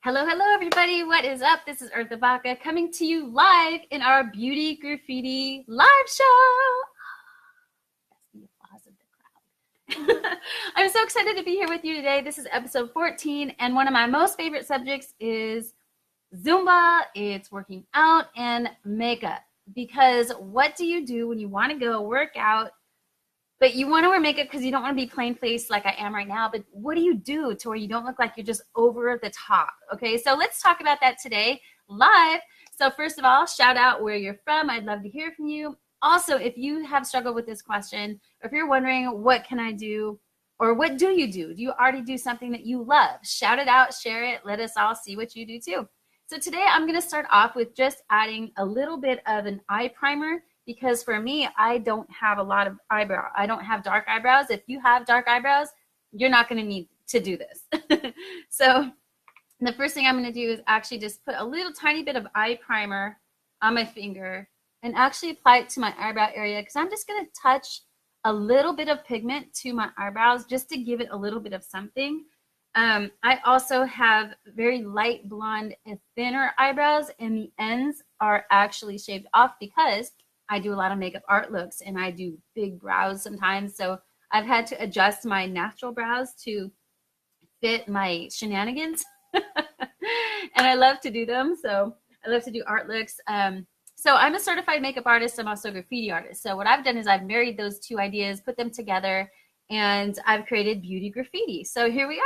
Hello, hello, everybody. What is up? This is Eartha coming to you live in our Beauty Graffiti live show. That's the applause of the crowd. I'm so excited to be here with you today. This is episode 14, and one of my most favorite subjects is Zumba. It's working out and makeup. Because what do you do when you want to go work out, but you want to wear makeup because you don't want to be plain faced like I am right now? But what do you do to where you don't look like you're just over the top? Okay, so let's talk about that today live. So first of all, shout out where you're from. I'd love to hear from you. Also, if you have struggled with this question, or if you're wondering what can I do, or what do you do? Do you already do something that you love? Shout it out, share it. Let us all see what you do too. So today I'm going to start off with just adding a little bit of an eye primer, because for me, I don't have a lot of eyebrow. I don't have dark eyebrows. If you have dark eyebrows, you're not going to need to do this. So the first thing I'm going to do is actually just put a little tiny bit of eye primer on my finger and actually apply it to my eyebrow area, because I'm just going to touch a little bit of pigment to my eyebrows just to give it a little bit of something. I also have very light blonde and thinner eyebrows, and the ends are actually shaved off because I do a lot of makeup art looks and I do big brows sometimes. So I've had to adjust my natural brows to fit my shenanigans. And I love to do them. So I love to do art looks. So I'm a certified makeup artist. I'm also a graffiti artist. So what I've done is I've married those two ideas, put them together, and I've created Beauty Graffiti. So here we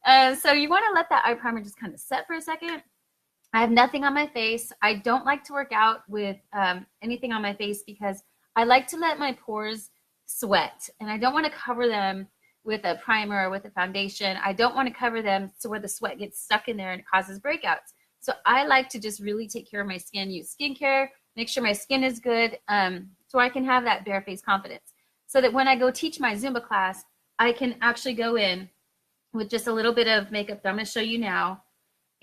are. So you want to let that eye primer just kind of set for a second. I have nothing on my face. I don't like to work out with anything on my face because I like to let my pores sweat, and I don't want to cover them with a primer or with a foundation. I don't want to cover them so where the sweat gets stuck in there and it causes breakouts. So I like to just really take care of my skin, use skincare, make sure my skin is good, so I can have that bare face confidence. So that when I go teach my Zumba class, I can actually go in with just a little bit of makeup that I'm going to show you now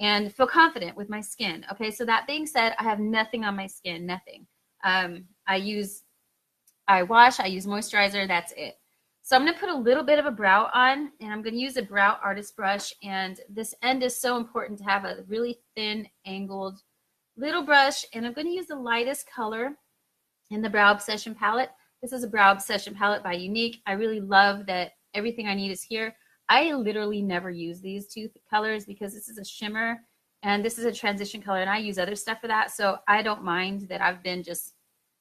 and feel confident with my skin. Okay, so that being said, I have nothing on my skin, nothing. I wash, I use moisturizer, that's it. So I'm going to put a little bit of a brow on, and I'm going to use a brow artist brush, and this end is so important to have a really thin, angled little brush, and I'm going to use the lightest color in the Brow Obsession palette. This is a Brow Obsession palette by Unique. I really love that everything I need is here. I literally never use these two colors because this is a shimmer and this is a transition color, and I use other stuff for that. So I don't mind that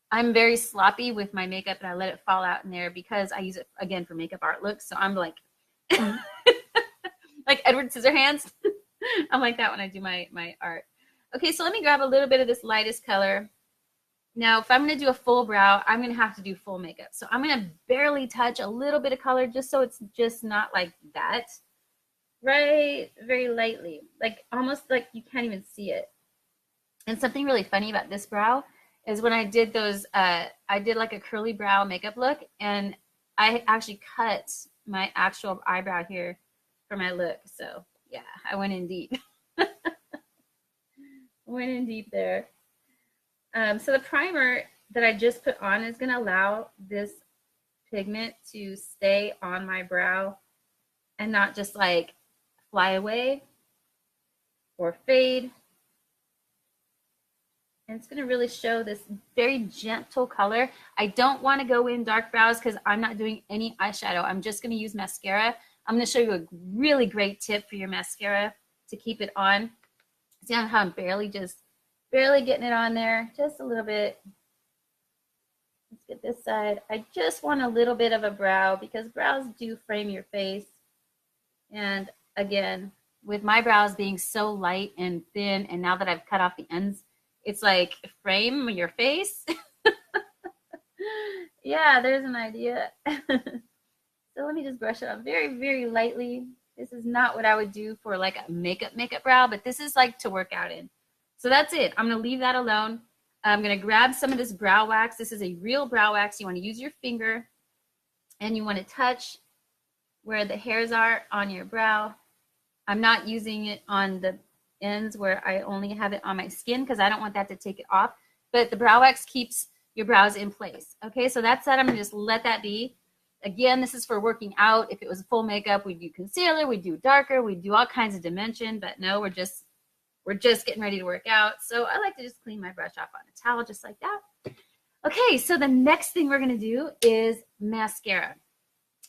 I'm very sloppy with my makeup and I let it fall out in there because I use it again for makeup art looks. So I'm like, like Edward Scissorhands. I'm like that when I do my art. Okay, so let me grab a little bit of this lightest color. Now, if I'm going to do a full brow, I'm going to have to do full makeup. So I'm going to barely touch a little bit of color just so it's just not like that. Right? Very lightly. Like almost like you can't even see it. And something really funny about this brow is when I did those, I did like a curly brow makeup look, and I actually cut my actual eyebrow here for my look. So yeah, I went in deep. Went in deep there. So the primer that I just put on is going to allow this pigment to stay on my brow and not just like fly away or fade. And it's going to really show this very gentle color. I don't want to go in dark brows because I'm not doing any eyeshadow. I'm just going to use mascara. I'm going to show you a really great tip for your mascara to keep it on. See how I'm barely getting it on there, just a little bit. Let's get this side. I just want a little bit of a brow because brows do frame your face. And again, with my brows being so light and thin, and now that I've cut off the ends, it's like frame your face. Yeah, there's an idea. So let me just brush it on very, very lightly. This is not what I would do for like a makeup brow, but this is like to work out in. So that's it. I'm going to leave that alone. I'm going to grab some of this brow wax. This is a real brow wax. You want to use your finger and you want to touch where the hairs are on your brow. I'm not using it on the ends where I only have it on my skin because I don't want that to take it off. But the brow wax keeps your brows in place. Okay, so that's that. I'm going to just let that be. Again, this is for working out. If it was full makeup, we'd do concealer, we'd do darker, we'd do all kinds of dimension, but no, we're just getting ready to work out. So I like to just clean my brush off on a towel just like that. Okay, so the next thing we're gonna do is mascara.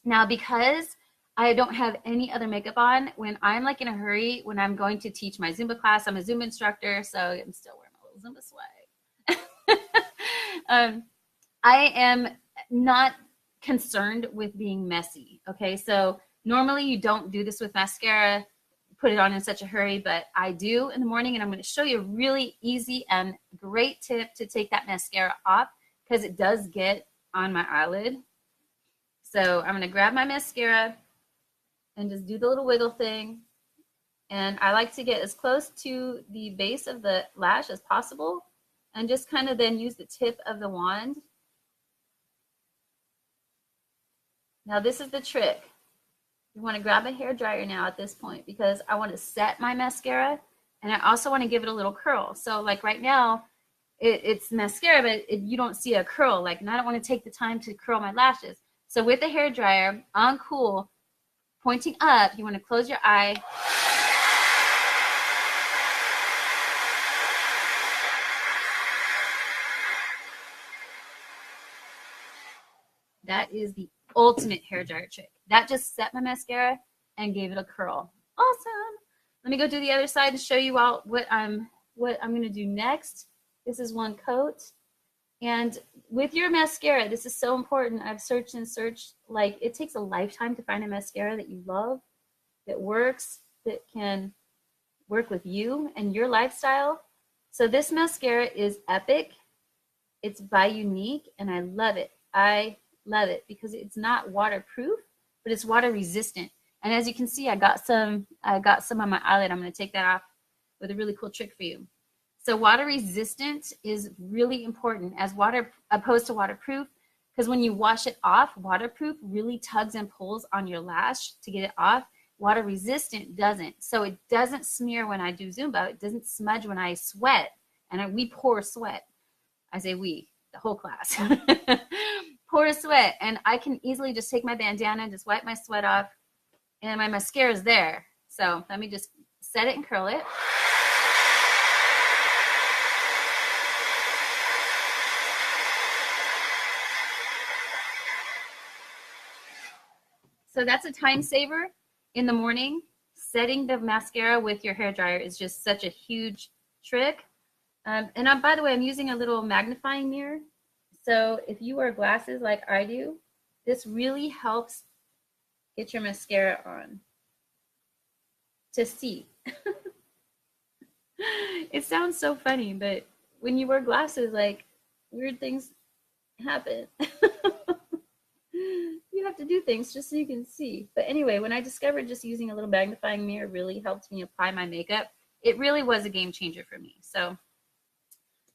Now, because I don't have any other makeup on, when I'm like in a hurry, when I'm going to teach my Zumba class, I'm a Zumba instructor, so I'm still wearing my little Zumba swag. I am not concerned with being messy. Okay, so normally you don't do this with mascara, put it on in such a hurry, but I do in the morning, and I'm going to show you a really easy and great tip to take that mascara off because it does get on my eyelid. So I'm going to grab my mascara and just do the little wiggle thing, and I like to get as close to the base of the lash as possible and just kind of then use the tip of the wand. Now this is the trick. You want to grab a hair dryer now at this point because I want to set my mascara and I also want to give it a little curl. So like right now, it's mascara, but you don't see a curl. Like, and I don't want to take the time to curl my lashes. So with the hair dryer on cool, pointing up, you want to close your eye. That is the ultimate hair dryer trick. That just set my mascara and gave it a curl. Awesome. Let me go do the other side to show you all what I'm going to do next. This is one coat. And with your mascara, this is so important. I've searched and searched. Like, it takes a lifetime to find a mascara that you love, that works, that can work with you and your lifestyle. So this mascara is epic. It's by Unique, and I love it. I love it because it's not waterproof, but it's water resistant. And as you can see, I got some on my eyelid. I'm going to take that off with a really cool trick for you. So water resistant is really important as water opposed to waterproof, because when you wash it off, waterproof really tugs and pulls on your lash to get it off. Water resistant doesn't. So it doesn't smear when I do Zumba. It doesn't smudge when I sweat. And we pour sweat. I say we, the whole class. Pour sweat. And I can easily just take my bandana and just wipe my sweat off. And my mascara is there. So let me just set it and curl it. So that's a time saver in the morning. Setting the mascara with your hair dryer is just such a huge trick. By the way, I'm using a little magnifying mirror. So if you wear glasses like I do, this really helps get your mascara on to see. It sounds so funny, but when you wear glasses, like, weird things happen. You have to do things just so you can see. But anyway, when I discovered just using a little magnifying mirror really helped me apply my makeup, it really was a game changer for me. So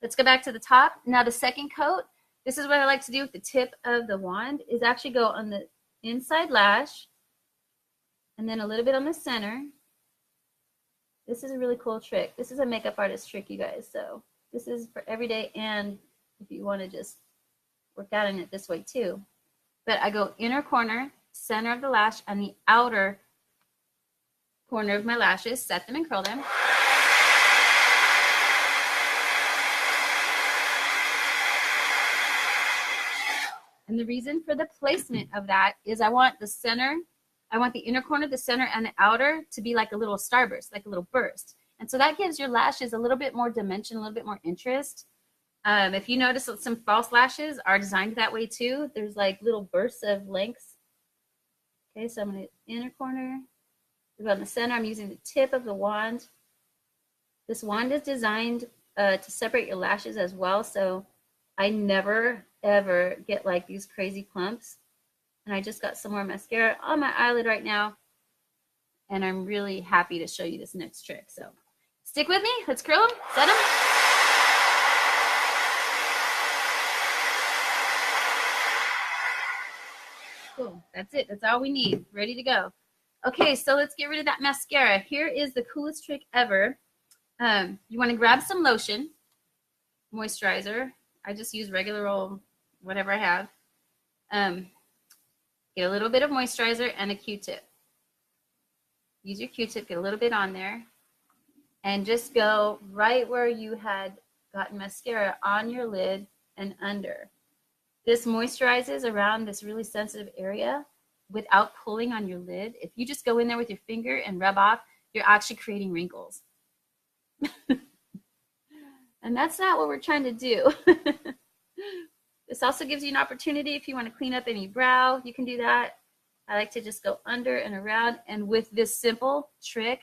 let's go back to the top. Now the second coat, this is what I like to do with the tip of the wand, is actually go on the inside lash and then a little bit on the center. This is a really cool trick. This is a makeup artist trick, you guys. So this is for every day, and if you want to just work out in it this way too. But I go inner corner, center of the lash, and the outer corner of my lashes, set them and curl them. And the reason for the placement of that is I want the center, I want the inner corner, the center, and the outer to be like a little starburst, like a little burst. And so that gives your lashes a little bit more dimension, a little bit more interest. If you notice that some false lashes are designed that way too, there's like little bursts of lengths. Okay, so I'm going to inner corner, on the center, I'm using the tip of the wand. This wand is designed to separate your lashes as well, so I never ever get like these crazy clumps. And I just got some more mascara on my eyelid right now, and I'm really happy to show you this next trick. So stick with me, let's curl them, set them. Cool, that's it, that's all we need, ready to go. Okay, so let's get rid of that mascara. Here is the coolest trick ever. You want to grab some lotion, moisturizer. I just use regular old whatever I have. Get a little bit of moisturizer and a Q-tip. Use your Q-tip, get a little bit on there, and just go right where you had gotten mascara on your lid and under. This moisturizes around this really sensitive area without pulling on your lid. If you just go in there with your finger and rub off, you're actually creating wrinkles. And that's not what we're trying to do. This also gives you an opportunity if you want to clean up any brow, you can do that. I like to just go under and around, and with this simple trick,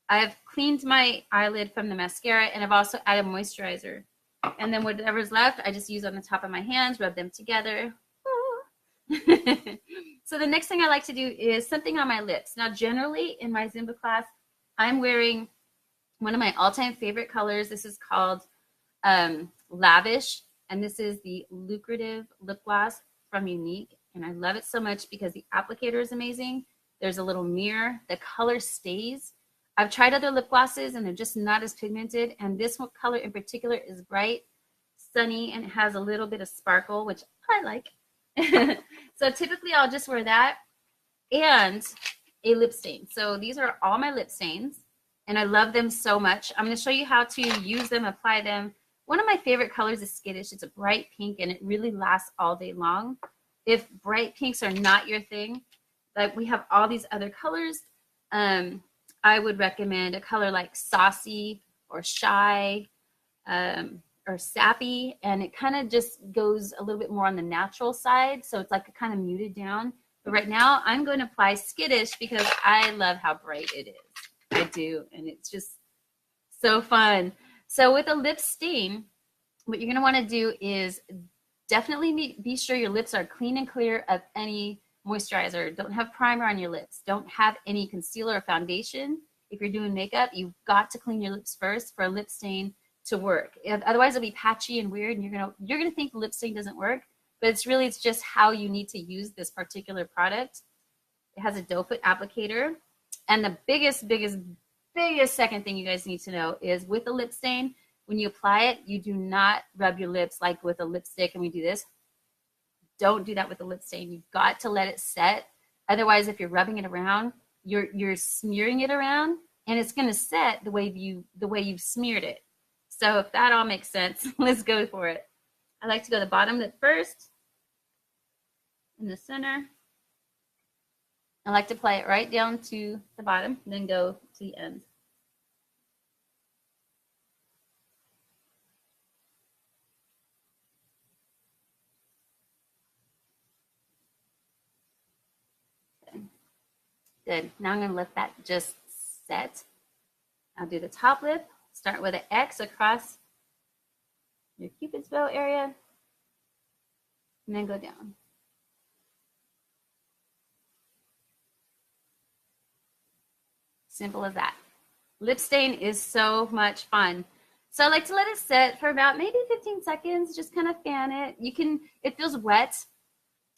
I've cleaned my eyelid from the mascara, and I've also added moisturizer. And then whatever's left, I just use on the top of my hands, rub them together. So the next thing I like to do is something on my lips. Now, generally in my Zumba class, I'm wearing one of my all-time favorite colors. This is called Lavish, and this is the Lucrative Lip Gloss from Unique. And I love it so much because the applicator is amazing. There's a little mirror. The color stays. I've tried other lip glosses and they're just not as pigmented. And this one color in particular is bright, sunny, and it has a little bit of sparkle, which I like. So typically I'll just wear that and a lip stain. So these are all my lip stains and I love them so much. I'm going to show you how to use them, apply them. One of my favorite colors is Skittish. It's a bright pink and it really lasts all day long. If bright pinks are not your thing, like we have all these other colors, I would recommend a color like Saucy or Shy or Sappy, and it kind of just goes a little bit more on the natural side, so it's like a kind of muted down. But right now, I'm going to apply Skittish because I love how bright it is. I do, and it's just so fun. So with a lip stain, what you're going to want to do is definitely be sure your lips are clean and clear of any moisturizer. Don't have primer on your lips. Don't have any concealer or foundation. If you're doing makeup, you've got to clean your lips first for a lip stain to work. Otherwise, it'll be patchy and weird, and you're gonna think the lip stain doesn't work. But it's just how you need to use this particular product. It has a doe foot applicator, and the biggest second thing you guys need to know is with a lip stain, when you apply it, you do not rub your lips like with a lipstick and we do this. Don't do that with a lip stain. You've got to let it set. Otherwise, if you're rubbing it around, you're smearing it around and it's going to set the way you've smeared it. So if that all makes sense, let's go for it. I like to go to the bottom lip first, in the center. I like to apply it right down to the bottom, and then go to the end. Good. Now I'm going to let that just set. I'll do the top lip. Start with an X across your Cupid's bow area, and then go down. Simple as that. Lip stain is so much fun. So I like to let it set for about maybe 15 seconds. Just kind of fan it. It feels wet,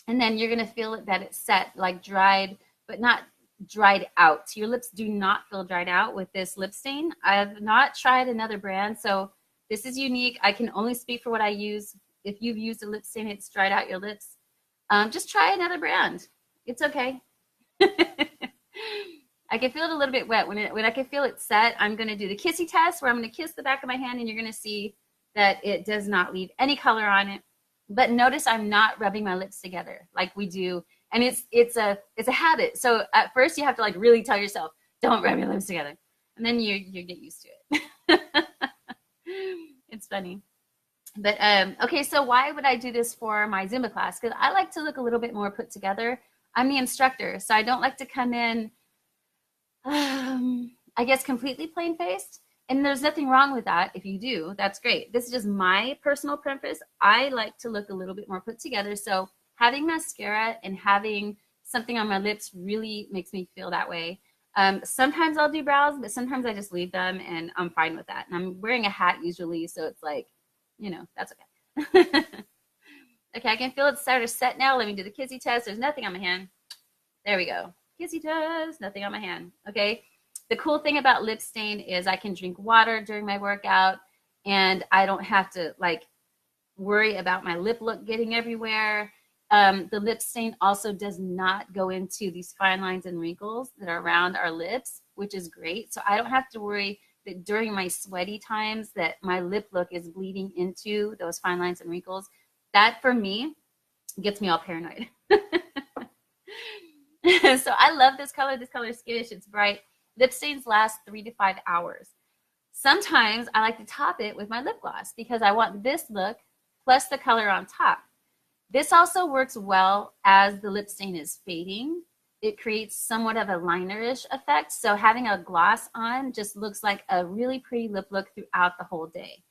and then you're going to feel it that it's set, like dried, but not dried out. Your lips do not feel dried out with this lip stain. I have not tried another brand, so this is unique. I can only speak for what I use. If you've used a lip stain, it's dried out your lips. Just try another brand. It's okay. I can feel it a little bit wet. When I can feel it set, I'm going to do the kissy test where I'm going to kiss the back of my hand, and you're going to see that it does not leave any color on it. But notice I'm not rubbing my lips together like we do. And it's a habit. So at first you have to like really tell yourself, don't rub your lips together. And then you get used to it. It's funny. But okay, so why would I do this for my Zumba class? Because I like to look a little bit more put together. I'm the instructor, so I don't like to come in, I guess, completely plain faced. And there's nothing wrong with that. If you do, that's great. This is just my personal preference. I like to look a little bit more put together. So having mascara and having something on my lips really makes me feel that way. Sometimes I'll do brows, but sometimes I just leave them and I'm fine with that. And I'm wearing a hat usually, so it's like, that's okay. Okay, I can feel it start to set now. Let me do the kissy test. There's nothing on my hand. There we go. Kissy test, nothing on my hand. Okay. The cool thing about lip stain is I can drink water during my workout and I don't have to like worry about my lip look getting everywhere. The lip stain also does not go into these fine lines and wrinkles that are around our lips, which is great. So I don't have to worry that during my sweaty times that my lip look is bleeding into those fine lines and wrinkles. That for me gets me all paranoid. So I love this color. This color is skittish. It's bright. Lip stains last 3 to 5 hours. Sometimes I like to top it with my lip gloss because I want this look plus the color on top. This also works well as the lip stain is fading. It creates somewhat of a linerish effect. So having a gloss on just looks like a really pretty lip look throughout the whole day.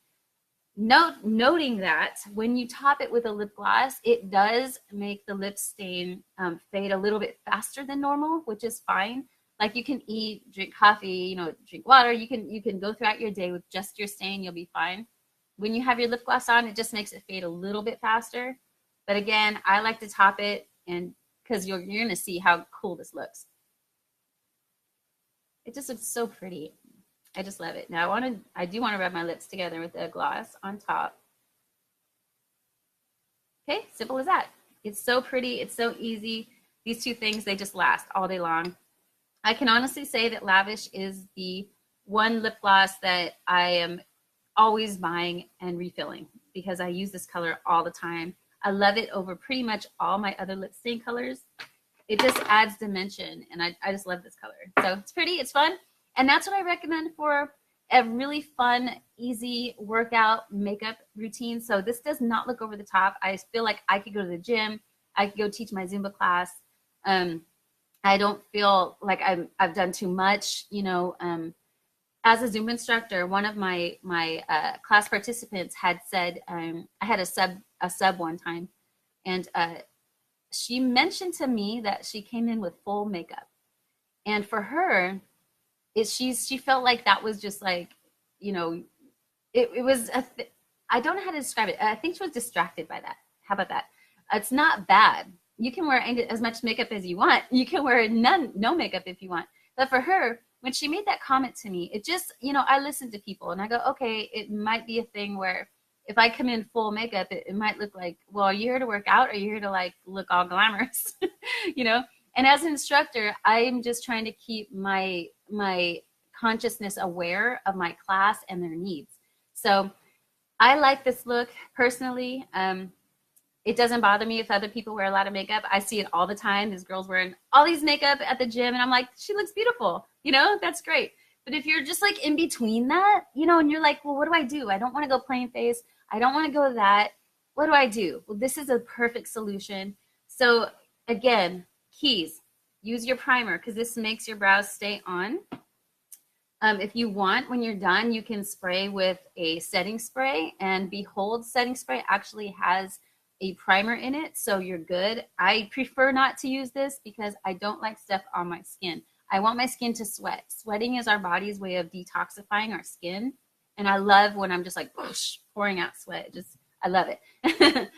Noting that when you top it with a lip gloss, it does make the lip stain fade a little bit faster than normal, which is fine. Like you can eat, drink coffee, drink water. You can go throughout your day with just your stain. You'll be fine. When you have your lip gloss on, it just makes it fade a little bit faster. But again, I like to top it, and because you're going to see how cool this looks. It just looks so pretty. I just love it. Now I do want to rub my lips together with the gloss on top. Okay, simple as that. It's so pretty. It's so easy. These two things, they just last all day long. I can honestly say that Lavish is the one lip gloss that I am always buying and refilling because I use this color all the time. I love it over pretty much all my other lip stain colors. It just adds dimension, and I just love this color. So it's pretty, it's fun. And that's what I recommend for a really fun, easy workout makeup routine. So this does not look over the top. I feel like I could go to the gym. I could go teach my Zumba class. I don't feel like I've done too much. As a Zumba instructor, one of my class participants had said, I had a sub one time, and she mentioned to me that she came in with full makeup. And for her, she felt like that was just like, it was I don't know how to describe it. I think she was distracted by that. How about that? It's not bad. You can wear as much makeup as you want. You can wear no makeup if you want. But for her, when she made that comment to me, it just, I listen to people and I go, okay, it might be a thing where if I come in full makeup, it might look like, well, are you here to work out or are you here to like look all glamorous? And as an instructor, I'm just trying to keep my consciousness aware of my class and their needs. So I like this look personally. It doesn't bother me if other people wear a lot of makeup. I see it all the time. There's girls wearing all these makeup at the gym, and I'm like, she looks beautiful. That's great. But if you're just like in between that, and you're like, well, what do I do? I don't want to go plain face. I don't want to go that. What do I do? Well, this is a perfect solution. So again, keys, use your primer because this makes your brows stay on. If you want, when you're done, you can spray with a setting spray, and Behold setting spray actually has a primer in it, so you're good. I prefer not to use this because I don't like stuff on my skin. I want my skin to sweat. Sweating is our body's way of detoxifying our skin, and I love when I'm just like whoosh, pouring out sweat. I love it.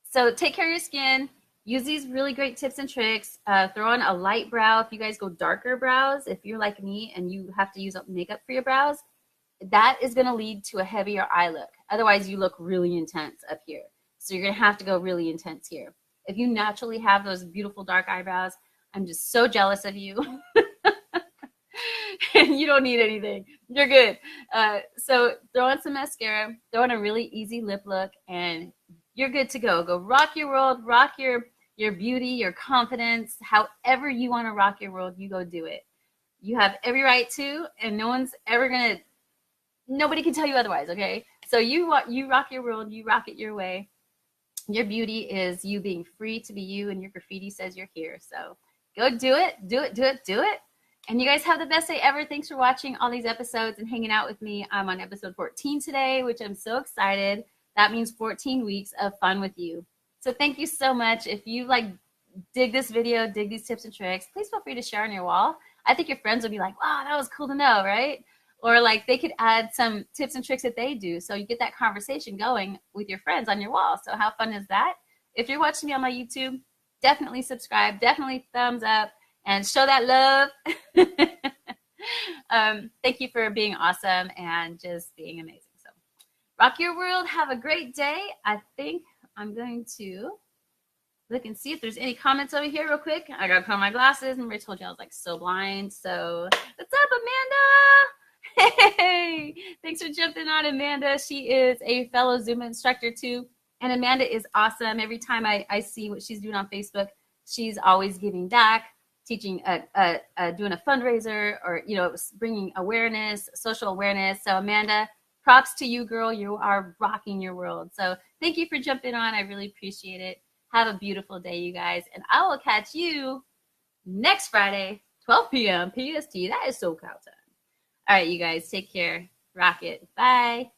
So take care of your skin. Use these really great tips and tricks. Throw on a light brow. If you guys go darker brows, if you're like me and you have to use makeup for your brows, that is going to lead to a heavier eye look. Otherwise, you look really intense up here. So you're going to have to go really intense here. If you naturally have those beautiful dark eyebrows, I'm just so jealous of you. And you don't need anything. You're good. So throw on some mascara, throw on a really easy lip look, and you're good to go. Go rock your world, rock your beauty, your confidence, however you want to rock your world, you go do it. You have every right to, and nobody can tell you otherwise, okay? So you rock your world, you rock it your way. Your beauty is you being free to be you, and your graffiti says you're here. So go do it, do it, do it, do it. And you guys have the best day ever. Thanks for watching all these episodes and hanging out with me. I'm on episode 14 today, which I'm so excited. That means 14 weeks of fun with you. So thank you so much. If you dig this video, dig these tips and tricks, please feel free to share on your wall. I think your friends will be like, wow, that was cool to know, right? Or they could add some tips and tricks that they do. So you get that conversation going with your friends on your wall. So how fun is that? If you're watching me on my YouTube, definitely subscribe, definitely thumbs up, and show that love. Thank you for being awesome and just being amazing. So rock your world. Have a great day. I think I'm going to look and see if there's any comments over here real quick. I gotta put on my glasses. Remember I told you I was like so blind. So what's up, Amanda? Hey, thanks for jumping on, Amanda. She is a fellow Zumba instructor too. And Amanda is awesome. Every time I see what she's doing on Facebook, she's always giving back, teaching, doing a fundraiser, or bringing awareness, social awareness. So Amanda, props to you, girl. You are rocking your world. So thank you for jumping on. I really appreciate it. Have a beautiful day, you guys. And I will catch you next Friday, 12 p.m. PST. That is SoCal time. All right, you guys, take care. Rock it. Bye.